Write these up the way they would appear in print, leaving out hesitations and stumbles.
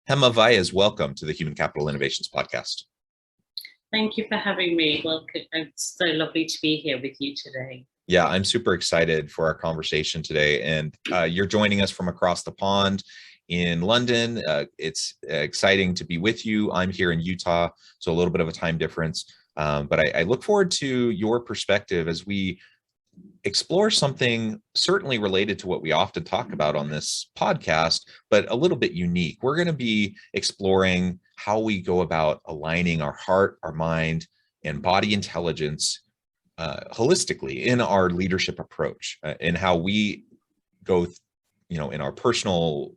Hema, Vyas, welcome to the Human Capital Innovations Podcast. Thank you for having me. Welcome. It's so lovely to be here with you today. Yeah, I'm super excited for our conversation today. And you're joining us from across the pond in London. It's exciting to be with you. I'm here in Utah, so a little bit of a time difference. But I look forward to your perspective as we explore something certainly related to what we often talk about on this podcast, but a little bit unique. We're going to be exploring how we go about aligning our heart, our mind, and body intelligence holistically in our leadership approach, and how we go, in our personal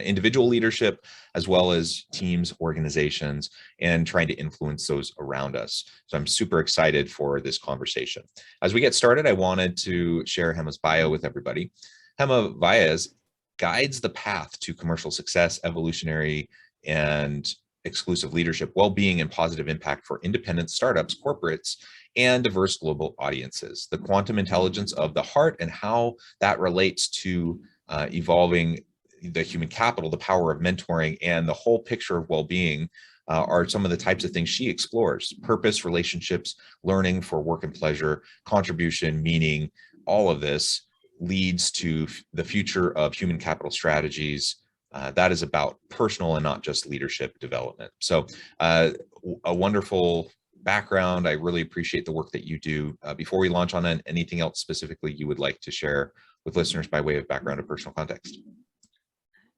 individual leadership, as well as teams, organizations, and trying to influence those around us. So I'm super excited for this conversation. As we get started, I wanted to share Hema's bio with everybody. Hema Vyas guides the path to commercial success, evolutionary and exclusive leadership, well-being, and positive impact for independent startups, corporates, and diverse global audiences. The quantum intelligence of the heart and how that relates to evolving the human capital, the power of mentoring, and the whole picture of well-being are some of the types of things she explores. Purpose, relationships, learning for work and pleasure, contribution, meaning, all of this leads to the future of human capital strategies that is about personal and not just leadership development. So a wonderful background. I really appreciate the work that you do. Before we launch on anything else specifically you would like to share with listeners by way of background and personal context?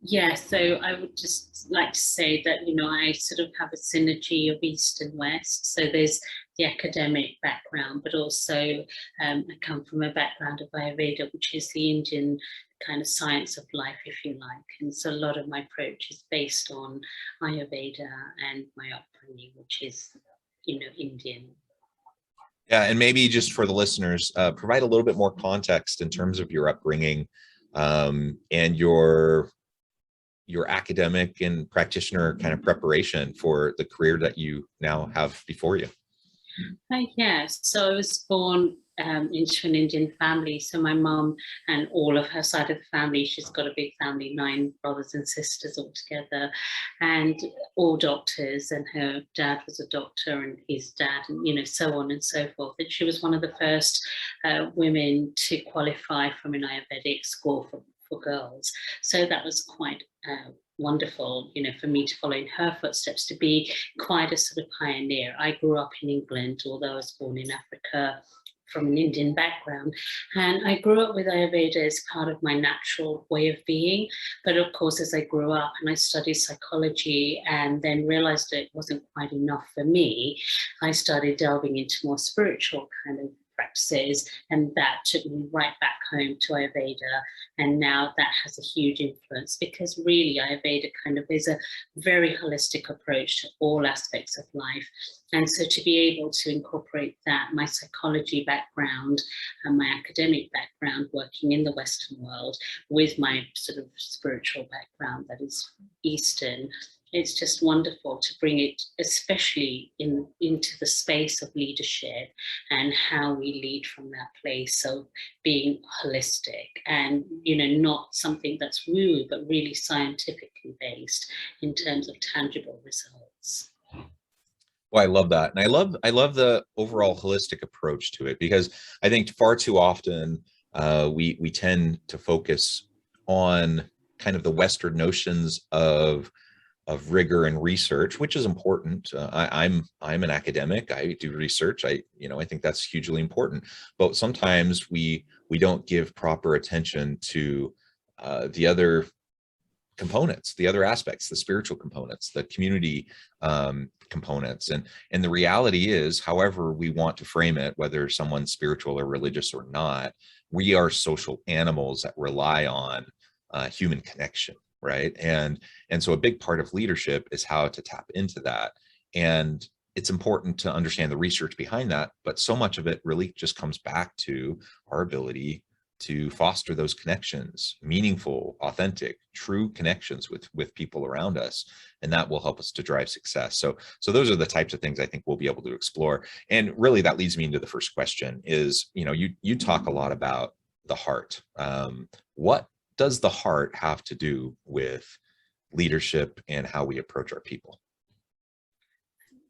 Yeah, so I would just like to say that, I sort of have a synergy of East and West. So there's the academic background, but also I come from a background of Ayurveda, which is the Indian kind of science of life, if you like. And so a lot of my approach is based on Ayurveda and my upbringing, which is, Indian. Yeah, and maybe just for the listeners, provide a little bit more context in terms of your upbringing and your academic and practitioner kind of preparation for the career that you now have before you. Yes, so I was born into an Indian family. So my mum and all of her side of the family, she's got a big family, 9 brothers and sisters all together, and all doctors. And her dad was a doctor, and his dad, and so on and so forth. And she was one of the first women to qualify from an Ayurvedic school for girls. So that was quite wonderful, for me to follow in her footsteps, to be quite a sort of pioneer. I grew up in England, although I was born in Africa from an Indian background. And I grew up with Ayurveda as part of my natural way of being. But of course, as I grew up and I studied psychology and then realized that it wasn't quite enough for me, I started delving into more spiritual kind of practices, and that took me right back home to Ayurveda. And now that has a huge influence, because really Ayurveda kind of is a very holistic approach to all aspects of life. And so to be able to incorporate that, my psychology background and my academic background working in the Western world with my sort of spiritual background that is Eastern, it's just wonderful to bring it, especially into the space of leadership and how we lead from that place of being holistic and, not something that's woo, but really scientifically based in terms of tangible results. Well, I love that. And I love the overall holistic approach to it, because I think far too often we tend to focus on kind of the Western notions of rigor and research, which is important. I'm an academic. I do research. I think that's hugely important. But sometimes we don't give proper attention to the other components, the other aspects, the spiritual components, the community components. And the reality is, however we want to frame it, whether someone's spiritual or religious or not, we are social animals that rely on human connection. Right. And so a big part of leadership is how to tap into that. And it's important to understand the research behind that. But so much of it really just comes back to our ability to foster those connections, meaningful, authentic, true connections with people around us. And that will help us to drive success. So those are the types of things I think we'll be able to explore. And really that leads me into the first question is, you talk a lot about the heart. What does the heart have to do with leadership and how we approach our people?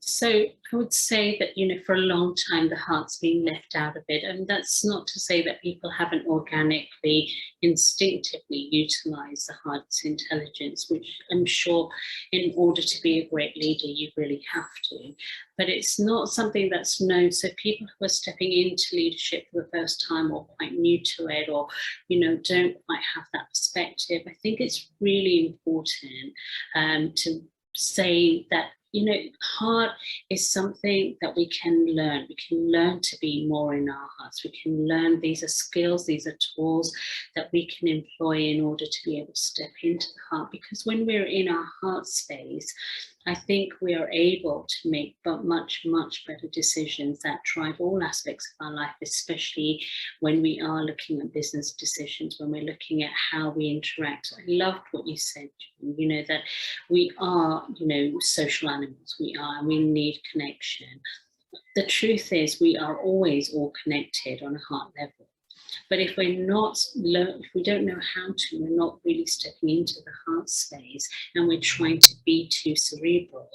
So I would say that, you know, for a long time, the heart's been left out of it. And that's not to say that people haven't organically, instinctively utilized the heart's intelligence, which I'm sure in order to be a great leader, you really have to. But it's not something that's known. So people who are stepping into leadership for the first time or quite new to it, or, you know, don't quite have that perspective, I think it's really important to say that, you know, heart is something that we can learn. We can learn to be more in our hearts. We can learn, these are skills, these are tools that we can employ in order to be able to step into the heart. Because when we're in our heart space, I think we are able to make much, much better decisions that drive all aspects of our life, especially when we are looking at business decisions, when we're looking at how we interact. I loved what you said, you know, that we are, you know, social animals. We are, and we need connection. The truth is we are always all connected on a heart level. But if we're not, if we don't know how to, we're not really stepping into the heart space, and we're trying to be too cerebral,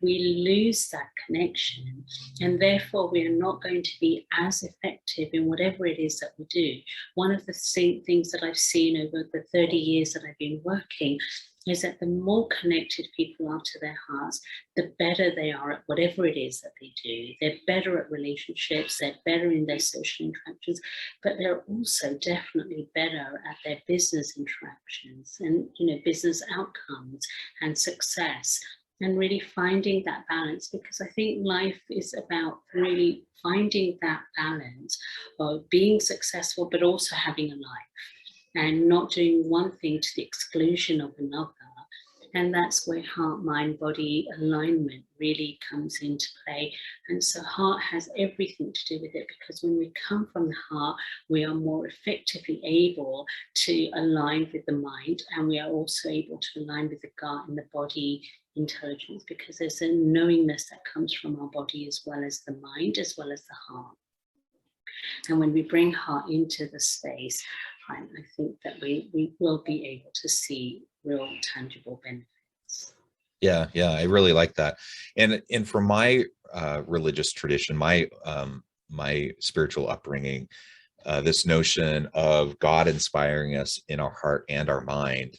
we lose that connection, and therefore we are not going to be as effective in whatever it is that we do. One of the things that I've seen over the 30 years that I've been working is that the more connected people are to their hearts, the better they are at whatever it is that they do. They're better at relationships, they're better in their social interactions, but they're also definitely better at their business interactions and, you know, business outcomes and success, and really finding that balance. Because I think life is about really finding that balance of being successful, but also having a life, and not doing one thing to the exclusion of another. And that's where heart, mind, body alignment really comes into play. And so heart has everything to do with it, because when we come from the heart, we are more effectively able to align with the mind, and we are also able to align with the gut and the body intelligence, because there's a knowingness that comes from our body as well as the mind, as well as the heart. And when we bring heart into the space, I think that we will be able to see real tangible benefits. Yeah, I really like that. And from my religious tradition, my spiritual upbringing, this notion of God inspiring us in our heart and our mind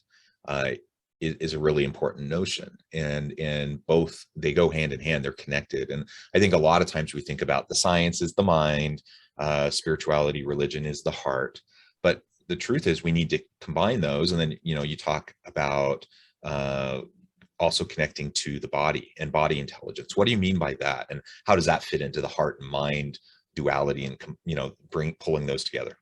is a really important notion. And both, they go hand in hand, they're connected. And I think a lot of times we think about the science is the mind, spirituality, religion is the heart. But the truth is we need to combine those. And then, you know, you talk about also connecting to the body and body intelligence. What do you mean by that? And how does that fit into the heart and mind duality, and, you know, pulling those together?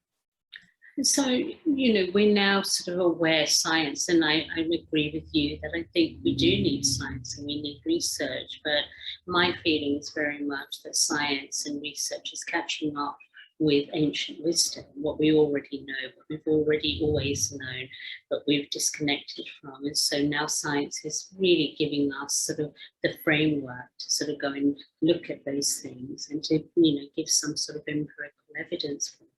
So, you know, we're now sort of aware science, and I agree with you that I think we do need science and we need research, but my feeling is very much that science and research is catching up with ancient wisdom, what we already know, what we've already always known, but we've disconnected from. And so now science is really giving us sort of the framework to sort of go and look at those things and to, you know, give some sort of empirical evidence for it.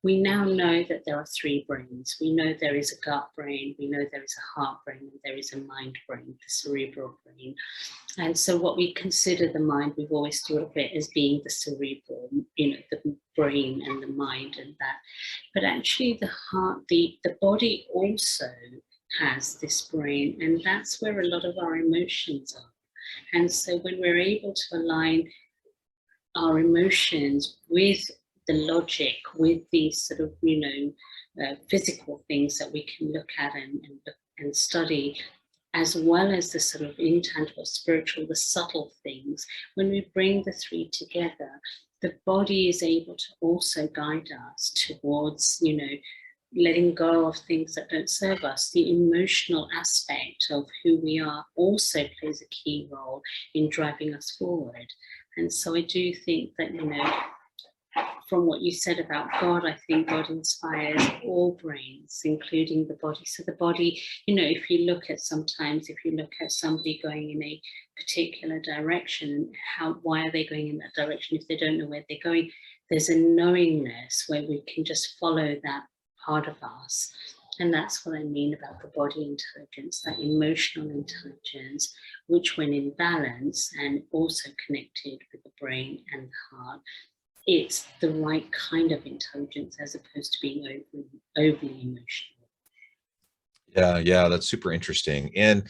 We now know that there are three brains. We know there is a gut brain, we know there is a heart brain, and there is a mind brain, the cerebral brain. And so what we consider the mind, we've always thought of it as being the cerebral, you know, the brain and the mind and that. But actually the heart, the body also has this brain, and that's where a lot of our emotions are. And so when we're able to align our emotions with the logic, with these sort of, you know, physical things that we can look at and study, as well as the sort of intangible, spiritual, the subtle things, when we bring the three together, the body is able to also guide us towards, you know, letting go of things that don't serve us. The emotional aspect of who we are also plays a key role in driving us forward. And so I do think that, you know, from what you said about God, I think God inspires all brains, including the body. So the body, you know, if you look at sometimes, if you look at somebody going in a particular direction, why are they going in that direction if they don't know where they're going? There's a knowingness where we can just follow that part of us. And that's what I mean about the body intelligence, that emotional intelligence, which when in balance and also connected with the brain and the heart, it's the right kind of intelligence as opposed to being overly emotional. Yeah, that's super interesting. And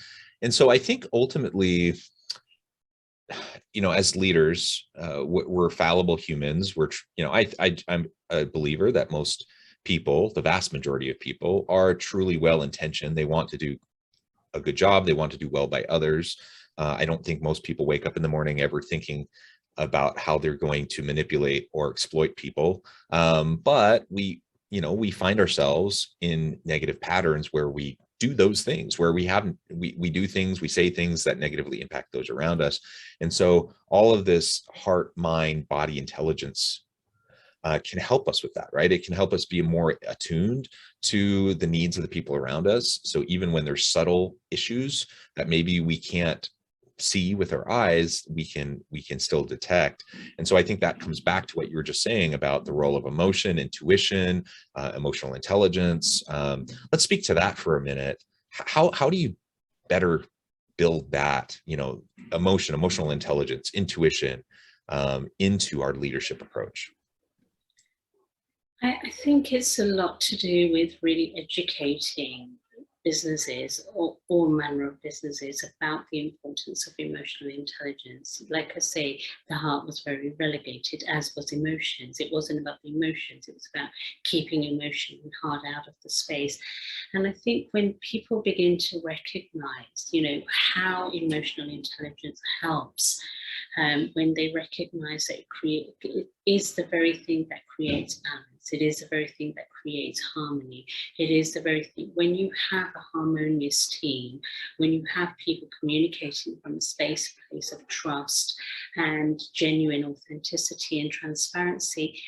so I think ultimately, as leaders, we're fallible humans. I'm a believer that most people, the vast majority of people, are truly well-intentioned. They want to do a good job. They want to do well by others. I don't think most people wake up in the morning ever thinking about how they're going to manipulate or exploit people. But we find ourselves in negative patterns where we do those things, where we do things, we say things that negatively impact those around us. And so all of this heart, mind, body intelligence can help us with that, right? It can help us be more attuned to the needs of the people around us. So even when there's subtle issues that maybe we can't see with our eyes, we can still detect. And so I think that comes back to what you were just saying about the role of emotion, intuition, emotional intelligence. Let's speak to that for a minute. How do you better build that, emotional intelligence, intuition, into our leadership approach? I think it's a lot to do with really educating businesses or all manner of businesses about the importance of emotional intelligence. Like I say, the heart was very relegated, as was emotions. It wasn't about the emotions, it was about keeping emotion and heart out of the space. And I think when people begin to recognize, how emotional intelligence helps, when they recognize that it is the very thing that creates balance. It is the very thing that creates harmony. It is the very thing, when you have a harmonious team, when you have people communicating from a place of trust and genuine authenticity and transparency,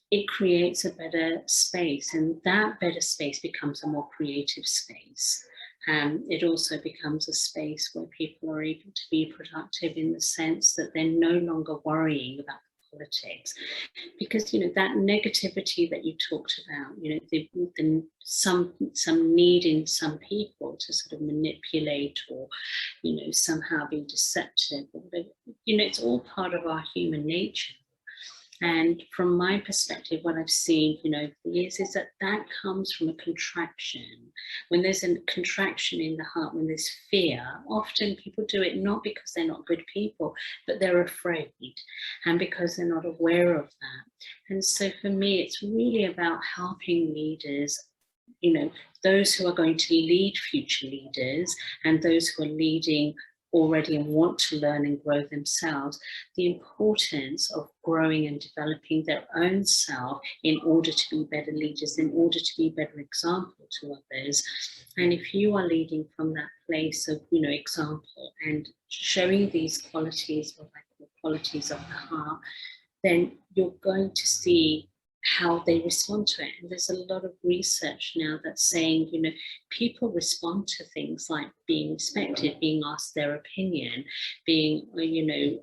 it creates a better space, and that better space becomes a more creative space. It also becomes a space where people are able to be productive in the sense that they're no longer worrying about politics, because that negativity that you talked about, some need in some people to sort of manipulate or somehow be deceptive, it's all part of our human nature. And from my perspective, what I've seen, over the years is that comes from a contraction. When there's a contraction in the heart, when there's fear, often people do it not because they're not good people, but they're afraid, and because they're not aware of that. And so for me, it's really about helping leaders, those who are going to lead future leaders and those who are leading already and want to learn and grow themselves, the importance of growing and developing their own self in order to be better leaders, in order to be a better example to others. And if you are leading from that place of, example and showing these qualities, what I call qualities of the heart, then you're going to see how they respond to it. And there's a lot of research now that's saying, people respond to things like being respected, being asked their opinion, being,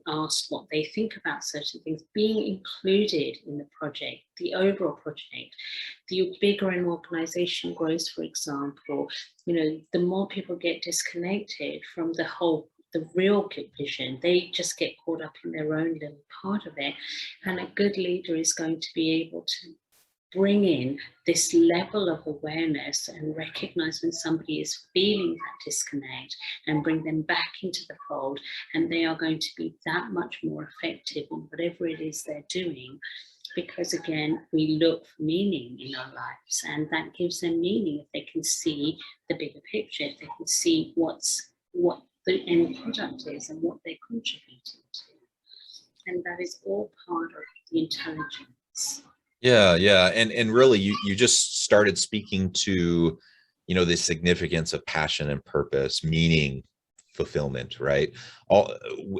asked what they think about certain things, being included in the project, the overall project. The bigger an organization grows, for example, the more people get disconnected from the real vision. They just get caught up in their own little part of it. And a good leader is going to be able to bring in this level of awareness and recognize when somebody is feeling that disconnect and bring them back into the fold. And they are going to be that much more effective in whatever it is they're doing. Because again, we look for meaning in our lives, and that gives them meaning if they can see the bigger picture, if they can see what the end product is and what they're contributing to. And that is all part of the intelligence. Yeah. And really you just started speaking to, the significance of passion and purpose, meaning, fulfillment, right?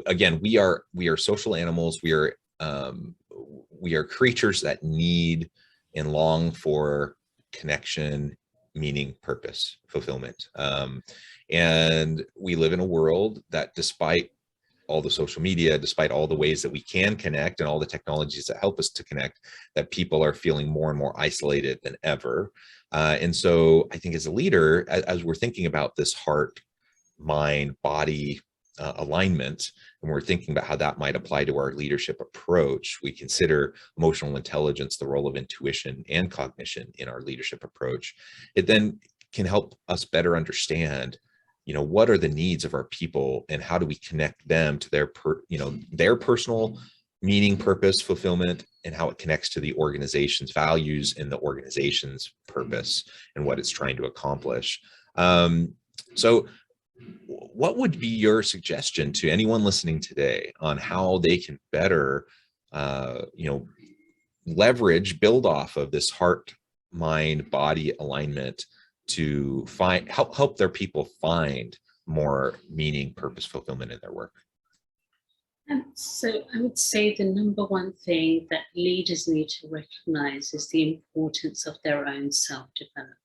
Again, we are social animals. We are creatures that need and long for connection, meaning, purpose, fulfillment. And we live in a world that, despite all the social media, despite all the ways that we can connect and all the technologies that help us to connect, that people are feeling more and more isolated than ever. And so I think as a leader, as we're thinking about this heart, mind, body alignment, and we're thinking about how that might apply to our leadership approach, we consider emotional intelligence, the role of intuition and cognition in our leadership approach. It then can help us better understand, what are the needs of our people and how do we connect them to their personal meaning, purpose, fulfillment, and how it connects to the organization's values and the organization's purpose and what it's trying to accomplish. So what would be your suggestion to anyone listening today on how they can better, build off of this heart, mind, body alignment to help their people find more meaning, purpose, fulfillment in their work? And so I would say the number one thing that leaders need to recognize is the importance of their own self-development,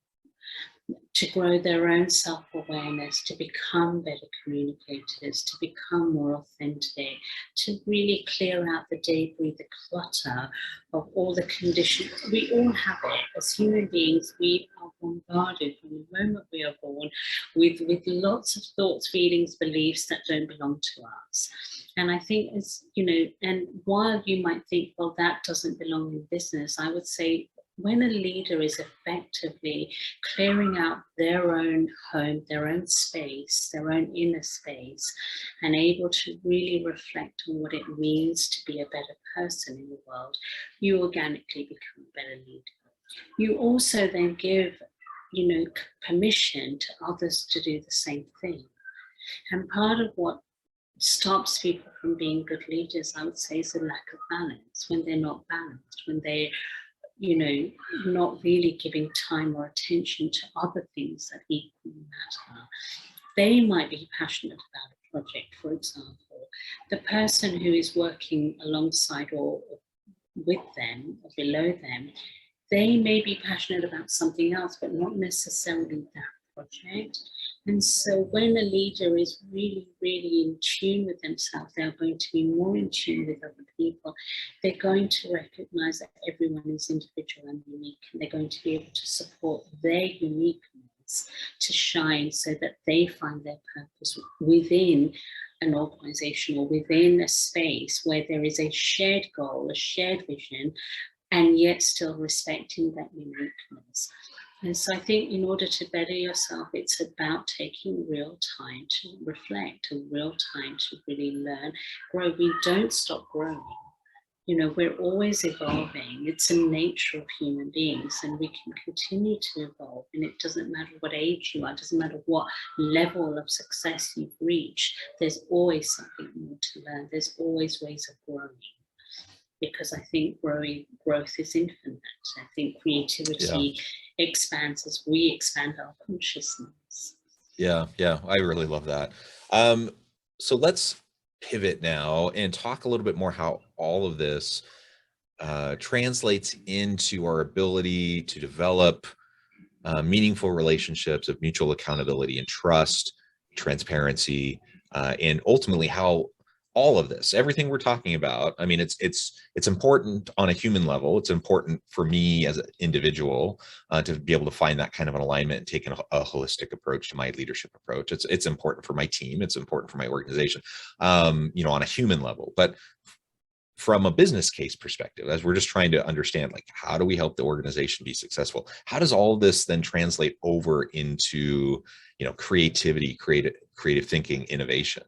to grow their own self-awareness, to become better communicators, to become more authentic, to really clear out the debris, the clutter of all the conditions. We all have it. As human beings, we are bombarded from the moment we are born with lots of thoughts, feelings, beliefs that don't belong to us. And I think and while you might think, well, that doesn't belong in business, I would say when a leader is effectively clearing out their own home, their own space, their own inner space, and able to really reflect on what it means to be a better person in the world, you organically become a better leader. You also then give, permission to others to do the same thing. And part of what stops people from being good leaders, I would say, is a lack of balance. When they're not balanced, when they're not really giving time or attention to other things that equally matter. They might be passionate about a project, for example. The person who is working alongside or with them or below them, they may be passionate about something else, but not necessarily that project. And so when a leader is really, really in tune with themselves, they're going to be more in tune with other people. They're going to recognize that everyone is individual and unique, and they're going to be able to support their uniqueness to shine so that they find their purpose within an organization or within a space where there is a shared goal, a shared vision, and yet still respecting that uniqueness. And so I think in order to better yourself, it's about taking real time to reflect, a real time to really learn, grow. We don't stop growing. We're always evolving. It's the nature of human beings, and we can continue to evolve. And it doesn't matter what age you are, it doesn't matter what level of success you've reached. There's always something more to learn. There's always ways of growing. Because I think growth is infinite. I think creativity expands as we expand our consciousness. Yeah, I really love that. So let's pivot now and talk a little bit more how all of this translates into our ability to develop meaningful relationships of mutual accountability and trust, transparency, and ultimately how all of this, everything we're talking about, I mean, it's important on a human level. It's important for me as an individual to be able to find that kind of an alignment and take a holistic approach to my leadership approach. It's important for my team. It's important for my organization, on a human level. But from a business case perspective, as we're just trying to understand, like, how do we help the organization be successful? How does all this then translate over into, creativity, creative thinking, innovation?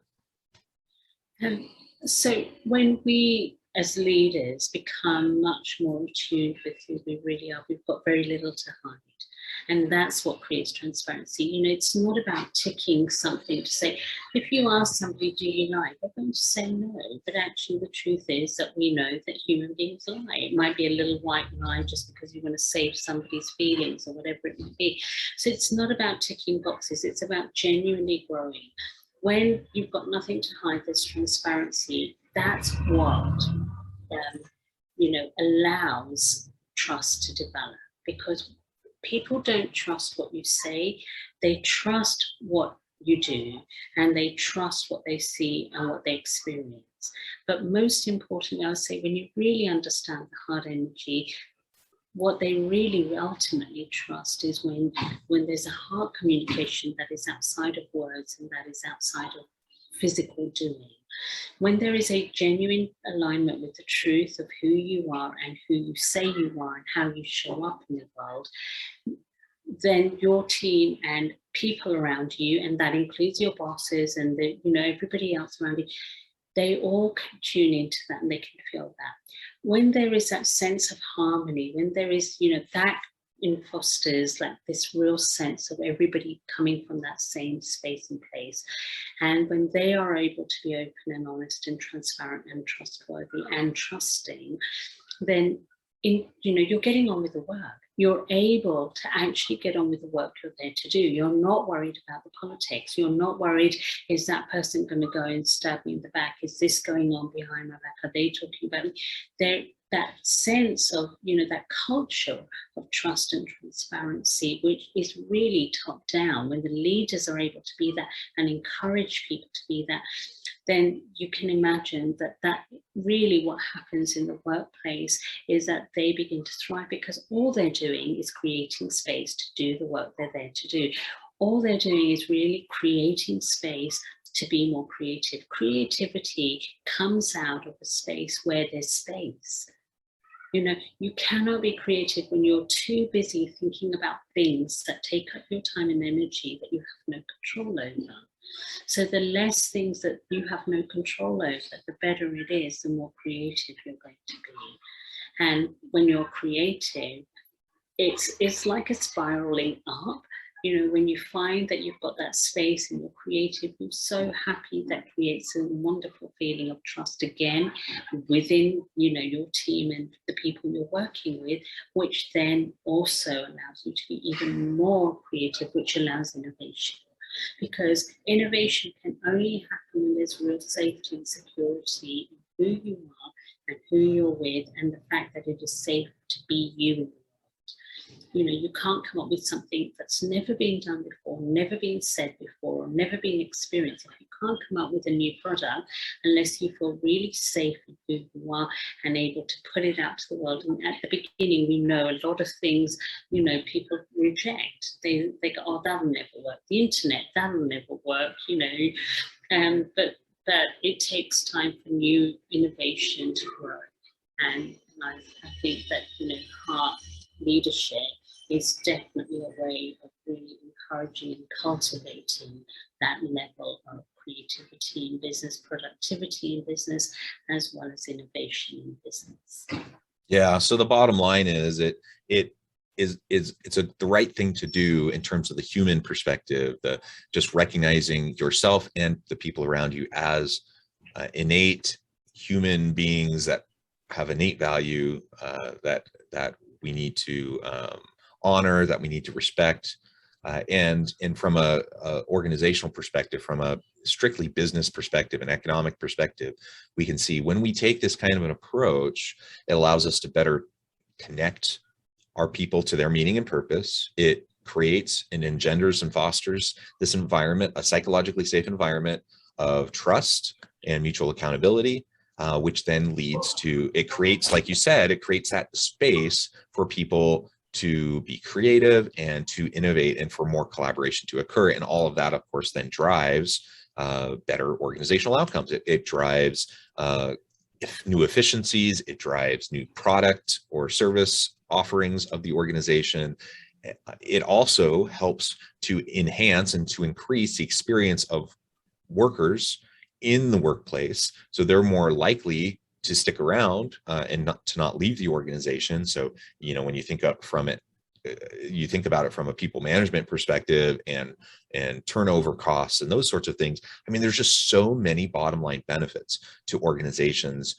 So when we as leaders become much more attuned with who we really are, we've got very little to hide. And that's what creates transparency. It's not about ticking something to say, if you ask somebody, do you lie? They're going to say no. But actually the truth is that we know that human beings lie. It might be a little white lie just because you want to save somebody's feelings or whatever it might be. So it's not about ticking boxes. It's about genuinely growing. When you've got nothing to hide, there's transparency. That's what, allows trust to develop, because people don't trust what you say. They trust what you do, and they trust what they see and what they experience. But most importantly, I would say, when you really understand the heart energy, what they really ultimately trust is when there's a heart communication that is outside of words and that is outside of physical doing. When there is a genuine alignment with the truth of who you are and who you say you are and how you show up in the world, then your team and people around you, and that includes your bosses and the, everybody else around you, they all can tune into that and they can feel that. When there is that sense of harmony, when there is, that fosters like this real sense of everybody coming from that same space and place. And when they are able to be open and honest and transparent and trustworthy and trusting, then you're getting on with the work. You're able to actually get on with the work you're there to do. You're not worried about the politics. You're not worried, is that person going to go and stab me in the back? Is this going on behind my back? Are they talking about me? That sense of, that culture of trust and transparency, which is really top down, when the leaders are able to be that and encourage people to be that, then you can imagine that really what happens in the workplace is that they begin to thrive, because all they're doing is creating space to do the work they're there to do. All they're doing is really creating space to be more creative. Creativity comes out of a space where there's space. You cannot be creative when you're too busy thinking about things that take up your time and energy that you have no control over. So the less things that you have no control over, the better it is, the more creative you're going to be. And when you're creative, it's like a spiraling up. When you find that you've got that space and you're creative, you're so happy. That creates a wonderful feeling of trust again within, your team and the people you're working with, which then also allows you to be even more creative, which allows innovation. Because innovation can only happen when there's real safety and security in who you are and who you're with, and the fact that it is safe to be you in the world. You can't come up with something that's never been done before, never been said before, or never been experienced. If you can't come up with a new product unless you feel really safe in who you are and able to put it out to the world. And at the beginning, we know a lot of things, people reject. They go, oh, that'll never work. The internet, that'll never work, but it takes time for new innovation to grow. And I think that, heart leadership is definitely a way of really encouraging and cultivating that level of creativity in business, productivity in business, as well as innovation in business. Yeah. So the bottom line is it's the right thing to do in terms of the human perspective, just recognizing yourself and the people around you as innate human beings that have innate value, that we need to honor, that we need to respect, and from a organizational perspective, from a strictly business perspective and economic perspective, we can see when we take this kind of an approach, it allows us to better connect our people to their meaning and purpose. It creates and engenders and fosters this environment, a psychologically safe environment of trust and mutual accountability, which then leads to, it creates, like you said, it creates that space for people to be creative and to innovate and for more collaboration to occur. And all of that, of course, then drives better organizational outcomes. It drives new efficiencies, it drives new product or service offerings of the organization. It also helps to enhance and to increase the experience of workers in the workplace, so they're more likely to stick around and not leave the organization. So when you think you think about it from a people management perspective and turnover costs and those sorts of things. I mean, there's just so many bottom line benefits to organizations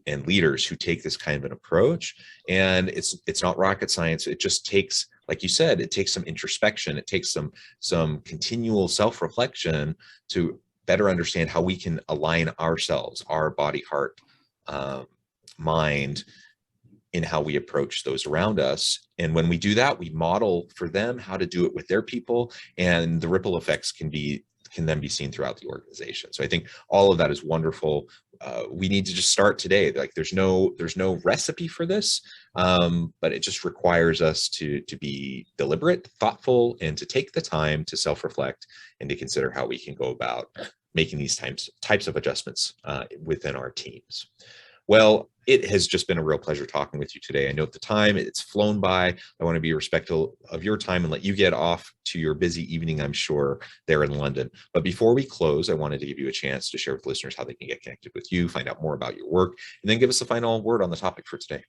and leaders who take this kind of an approach. And it's not rocket science. It just takes, like you said, it takes some introspection. It takes some continual self-reflection to better understand how we can align ourselves, our body, heart, mind, in how we approach those around us. And when we do that, we model for them how to do it with their people, and the ripple effects can be can then be seen throughout the organization. So I think all of that is wonderful. We need to just start today. Like there's no recipe for this, but it just requires us to be deliberate, thoughtful, and to take the time to self-reflect and to consider how we can go about making these types of adjustments within our teams. Well, it has just been a real pleasure talking with you today. I know at the time it's flown by. I want to be respectful of your time and let you get off to your busy evening, I'm sure, there in London. But before we close, I wanted to give you a chance to share with listeners how they can get connected with you, find out more about your work, and then give us a final word on the topic for today.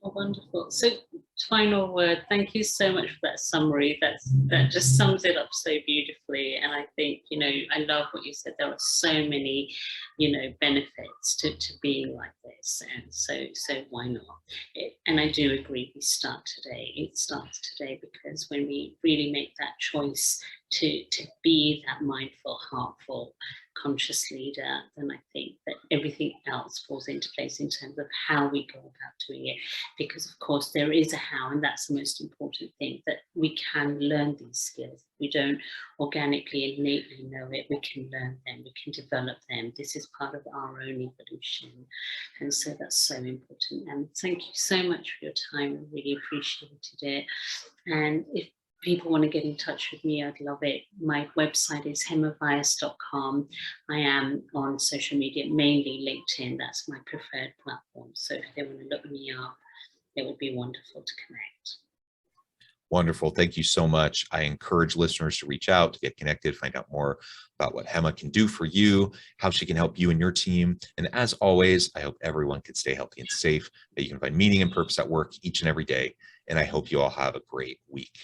Oh, wonderful. So final word, thank you so much for that summary. That just sums it up so beautifully. And I think, I love what you said. There are so many, benefits to being like this. And so why not? And I do agree, we start today. It starts today, because when we really make that choice to be that mindful, heartful, conscious leader, then I think that everything else falls into place in terms of how we go about doing it. Because of course there is a how, and that's the most important thing, that we can learn these skills. We don't organically, innately know it. We can learn them, we can develop them. This is part of our own evolution. And so that's so important. And thank you so much for your time. I really appreciated it. And if people want to get in touch with me, I'd love it. My website is hemavyas.com. I am on social media, mainly LinkedIn. That's my preferred platform. So if they want to look me up, it would be wonderful to connect. Wonderful. Thank you so much. I encourage listeners to reach out, to get connected, find out more about what Hema can do for you, how she can help you and your team. And as always, I hope everyone can stay healthy and safe, that you can find meaning and purpose at work each and every day. And I hope you all have a great week.